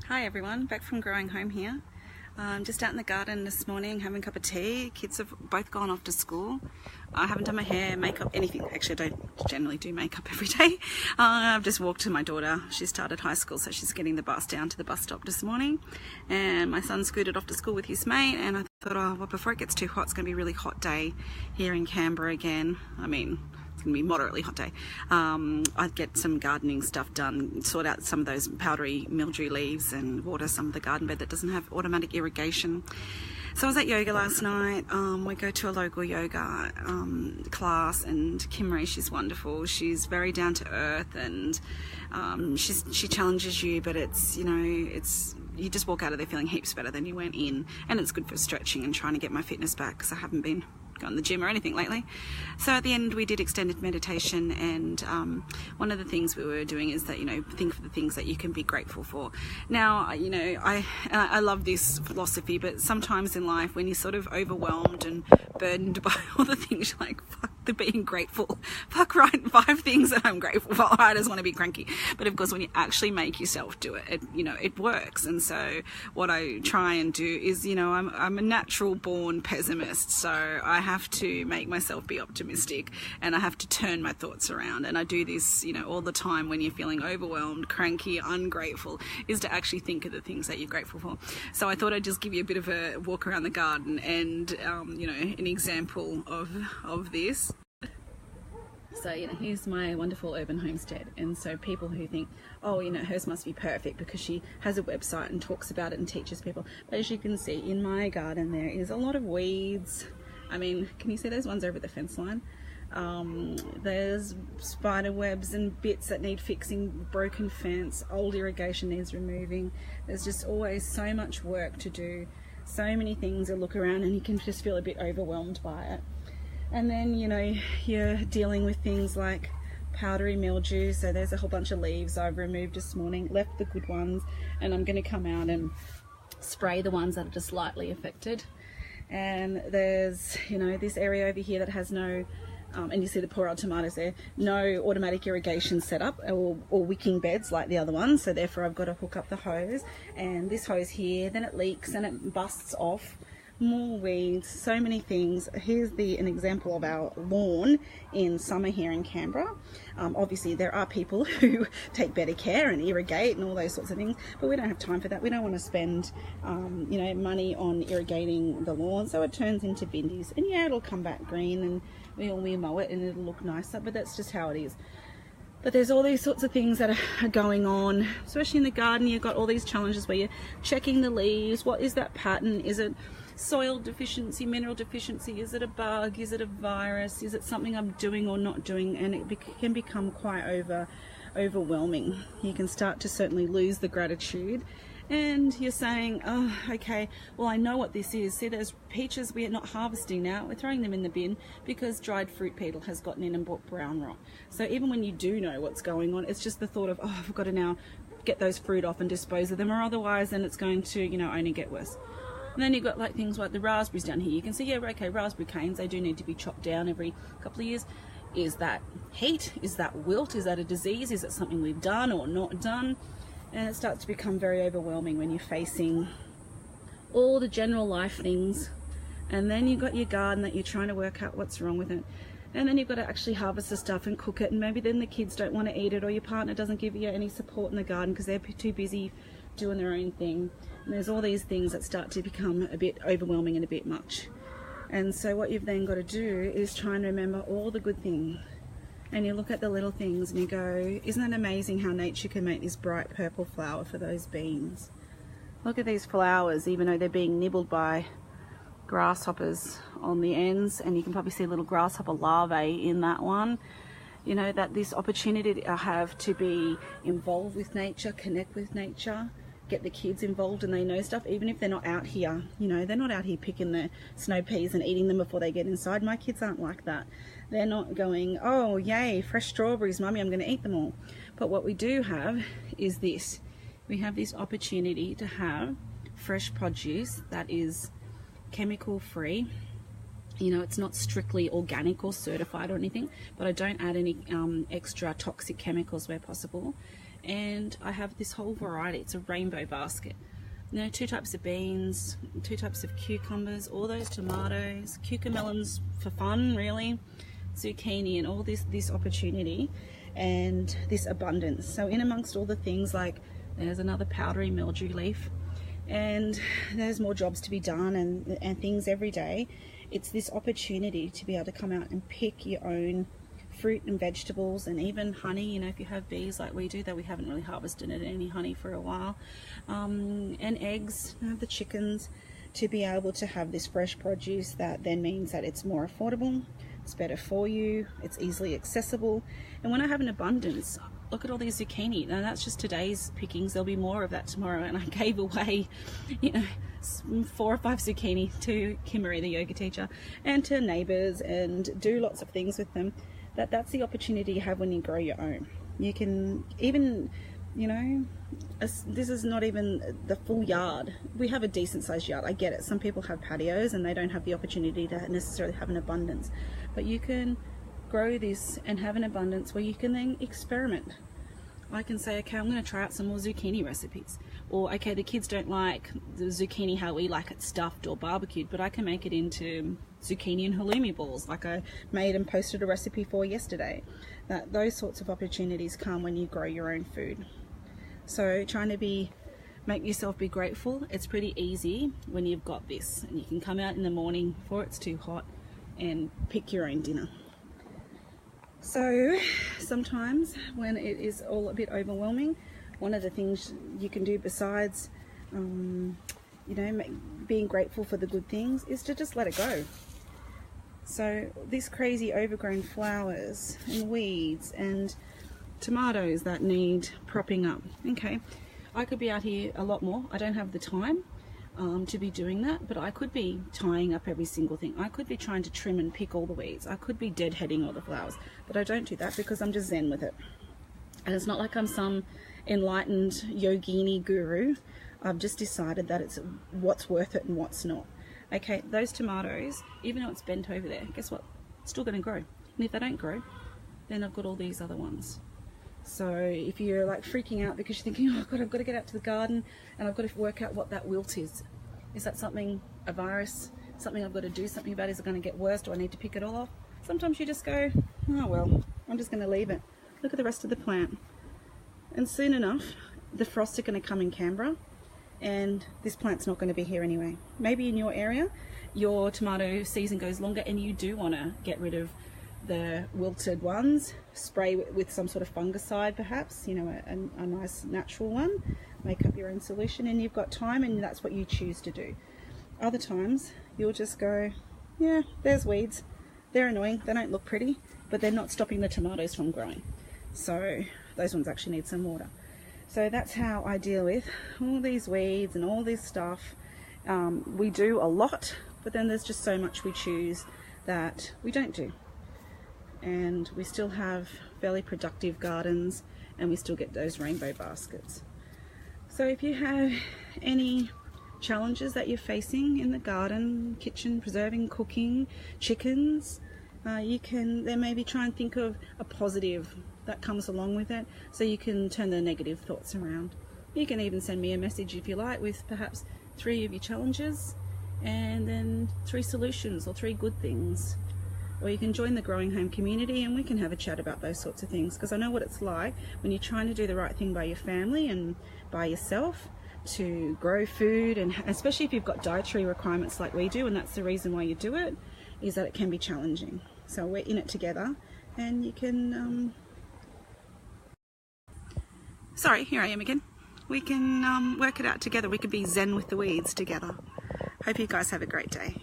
Hi everyone, back from growing home here. Just out in the garden this morning having a cup of tea. Kids have both gone off to school. I haven't done my hair, makeup, anything. Actually, I don't generally do makeup every day. I've just walked to my daughter. She started high school, so she's getting the bus down to the bus stop this morning. And my son scooted off to school with his mate, and I thought, oh, well, before it gets too hot, it's going to be a really hot day here in Canberra again. I mean, it's going to be a moderately hot day. I'd get some gardening stuff done, sort out some of those powdery mildew leaves and water some of the garden bed that doesn't have automatic irrigation. So I was at yoga last night. We go to a local yoga class, and Kimmery, she's wonderful. She's very down to earth, and she challenges you, but it's, you just walk out of there feeling heaps better than you went in, and it's good for stretching and trying to get my fitness back because I haven't been going to the gym or anything lately. So at the end we did extended meditation, and one of the things we were doing is that, think of the things that you can be grateful for. Now, I love this philosophy, but sometimes in life when you're sort of overwhelmed and burdened by all the things, you're like, fuck the being grateful. Fuck, right, 5 things that I'm grateful for. I just want to be cranky. But of course, when you actually make yourself do it, it works. And so what I try and do is, I'm a natural born pessimist, so I have to make myself be optimistic, and I have to turn my thoughts around. And I do this, all the time when you're feeling overwhelmed, cranky, ungrateful, is to actually think of the things that you're grateful for. So I thought I'd just give you a bit of a walk around the garden and, an example of this. So, here's my wonderful urban homestead. And so people who think, oh, hers must be perfect because she has a website and talks about it and teaches people. But as you can see, in my garden there is a lot of weeds. I mean, can you see those ones over the fence line? There's spider webs and bits that need fixing, broken fence, old irrigation needs removing. There's just always so much work to do, so many things to look around, and you can just feel a bit overwhelmed by it. And then, you're dealing with things like powdery mildew. So there's a whole bunch of leaves I've removed this morning, left the good ones, and I'm going to come out and spray the ones that are just lightly affected. And there's, this area over here that has no, and you see the poor old tomatoes there, no automatic irrigation setup or wicking beds like the other ones. So therefore I've got to hook up the hose, and this hose here, then it leaks and it busts off. More weeds, so many things. Here's an example of our lawn in summer here in Canberra. Obviously there are people who take better care and irrigate and all those sorts of things, but we don't have time for that. We don't want to spend money on irrigating the lawn, so it turns into bindies, and yeah, it'll come back green and we mow it and it'll look nicer, but that's just how it is. But there's all these sorts of things that are going on, especially in the garden. You've got all these challenges where you're checking the leaves. What is that pattern? Is it soil deficiency, mineral deficiency? Is it a bug? Is it a virus? Is it something I'm doing or not doing? And it can become quite overwhelming. You can start to certainly lose the gratitude. And you're saying, oh, okay, well, I know what this is. See, those peaches we're not harvesting now. We're throwing them in the bin because dried fruit beetle has gotten in and brought brown rot. So even when you do know what's going on, it's just the thought of, oh, I've got to now get those fruit off and dispose of them, or otherwise then it's going to, only get worse. And then you've got like things like the raspberries down here. You can see, yeah, okay, raspberry canes, they do need to be chopped down every couple of years. Is that heat? Is that wilt? Is that a disease? Is it something we've done or not done? And it starts to become very overwhelming when you're facing all the general life things. And then you've got your garden that you're trying to work out what's wrong with it. And then you've got to actually harvest the stuff and cook it. And maybe then the kids don't want to eat it, or your partner doesn't give you any support in the garden because they're too busy doing their own thing. And there's all these things that start to become a bit overwhelming and a bit much. And so what you've then got to do is try and remember all the good things. And you look at the little things and you go, isn't it amazing how nature can make this bright purple flower for those beans? Look at these flowers, even though they're being nibbled by grasshoppers on the ends, and you can probably see little grasshopper larvae in that one. That this opportunity I have to be involved with nature, connect with nature, get the kids involved, and they know stuff, even if they're not out here. They're not out here picking the snow peas and eating them before they get inside. My kids aren't like that. They're not going, oh yay, fresh strawberries, mummy, I'm going to eat them all. But what we do have is this. We have this opportunity to have fresh produce that is chemical free. It's not strictly organic or certified or anything, but I don't add any extra toxic chemicals where possible. and I have this whole variety. It's a rainbow basket. You know, 2 types of beans, 2 types of cucumbers, all those tomatoes, cucamelons for fun really, zucchini, and all this opportunity and this abundance. So in amongst all the things, like there's another powdery mildew leaf, and there's more jobs to be done and things every day. It's this opportunity to be able to come out and pick your own fruit and vegetables, and even honey. You know, if you have bees like we do, though we haven't really harvested any honey for a while, and eggs, the chickens, to be able to have this fresh produce that then means that it's more affordable, it's better for you, it's easily accessible. And when I have an abundance, look at all these zucchini. Now that's just today's pickings. There'll be more of that tomorrow, and I gave away, you know, 4 or 5 zucchini to Kimmery, the yoga teacher, and to neighbors, and do lots of things with them. That's the opportunity you have when you grow your own. You can even, you know, this is not even the full yard. We have a decent sized yard, I get it. Some people have patios and they don't have the opportunity to necessarily have an abundance, but you can grow this and have an abundance where you can then experiment. I can say, okay, I'm going to try out some more zucchini recipes, or okay, the kids don't like the zucchini how we like it stuffed or barbecued, but I can make it into zucchini and halloumi balls like I made and posted a recipe for yesterday. Those sorts of opportunities come when you grow your own food. So trying to make yourself be grateful, it's pretty easy when you've got this, and you can come out in the morning before it's too hot and pick your own dinner. So sometimes when it is all a bit overwhelming, one of the things you can do besides you know, being grateful for the good things is to just let it go. So these crazy overgrown flowers and weeds and tomatoes that need propping up, okay, I could be out here a lot more. I don't have the time to be doing that, but I could be tying up every single thing. I could be trying to trim and pick all the weeds. I could be deadheading all the flowers, but I don't do that because I'm just zen with it. And it's not like I'm some enlightened yogini guru. I've just decided that it's what's worth it and what's not. Okay, those tomatoes, even though it's bent over there, guess what? It's still going to grow. And if they don't grow, then I've got all these other ones. So if you're like freaking out because you're thinking, oh God, I've got to get out to the garden and I've got to work out what that wilt is. Is that something, a virus, something I've got to do something about? Is it going to get worse? Do I need to pick it all off? Sometimes you just go, oh well, I'm just going to leave it. Look at the rest of the plant. And soon enough, the frosts are going to come in Canberra, and this plant's not going to be here anyway. Maybe in your area, your tomato season goes longer and you do want to get rid of the wilted ones, spray with some sort of fungicide perhaps, you know, a nice natural one, make up your own solution, and you've got time and that's what you choose to do. Other times you'll just go, yeah, there's weeds, they're annoying, they don't look pretty, but they're not stopping the tomatoes from growing, so those ones actually need some water. So that's how I deal with all these weeds and all this stuff. We do a lot, but then there's just so much we choose that we don't do. And we still have fairly productive gardens, and we still get those rainbow baskets. So if you have any challenges that you're facing in the garden, kitchen, preserving, cooking, chickens, you can then maybe try and think of a positive that comes along with it, so you can turn the negative thoughts around. You can even send me a message if you like with perhaps 3 of your challenges and then 3 solutions or 3 good things. Or you can join the Growing Home community and we can have a chat about those sorts of things, because I know what it's like when you're trying to do the right thing by your family and by yourself to grow food, and especially if you've got dietary requirements like we do, and that's the reason why you do it, is that it can be challenging. So we're in it together, and you can sorry, here I am again. We can work it out together. We could be zen with the weeds together. Hope you guys have a great day.